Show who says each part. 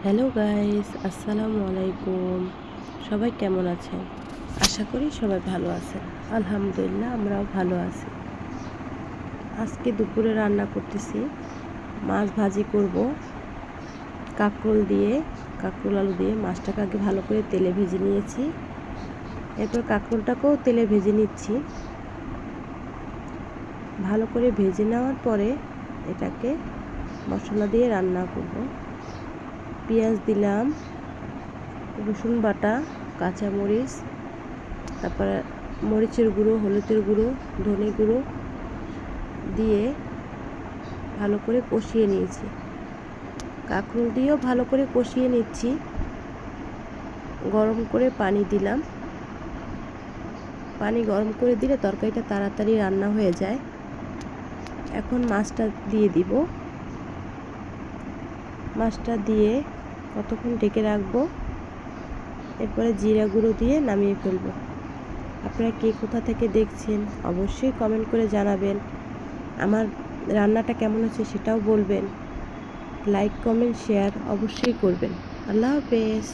Speaker 1: Hello guys, আসসালামু আলাইকুম। সবাই কেমন আছেন? আশা করি সবাই ভালো আছেন। আলহামদুলিল্লাহ, আমরাও ভালো আছি। আজকে দুপুরে রান্না করতেছি, মাছ ভাজি করব কাঁকরোল দিয়ে, কাঁকরোল আলু দিয়ে। মাছটাকে আগে ভালো করে তেলে ভেজে নিয়েছি, এরপর কাঁকরোলটাকেও তেলে ভেজে নিচ্ছি। ভালো করে ভেজে নেওয়ার পরে এটাকে মশলা দিয়ে রান্না করব। পেঁয়াজ দিলাম, রসুন বাটা, কাঁচামরিচ, তারপরে মরিচের গুঁড়ো, হলুদের গুঁড়ো, ধনে গুঁড়ো দিয়ে ভালো করে কষিয়ে নিয়েছি। কাঁকরোল দিয়েও ভালো করে কষিয়ে নিচ্ছি। গরম করে পানি দিলাম। পানি গরম করে দিলে তরকারিটা তাড়াতাড়ি রান্না হয়ে যায়। এখন মাছটা দিয়ে দিব। মাছটা দিয়ে কতক্ষণ ঢেকে রাখবো, এরপরে জিরা গুঁড়ো দিয়ে নামিয়ে ফেলবো। আপনারা কে কোথা থেকে দেখছেন অবশ্যই কমেন্ট করে জানাবেন। আমার রান্নাটা কেমন হচ্ছে সেটাও বলবেন। লাইক, কমেন্ট, শেয়ার অবশ্যই করবেন। আল্লাহ হাফেজ।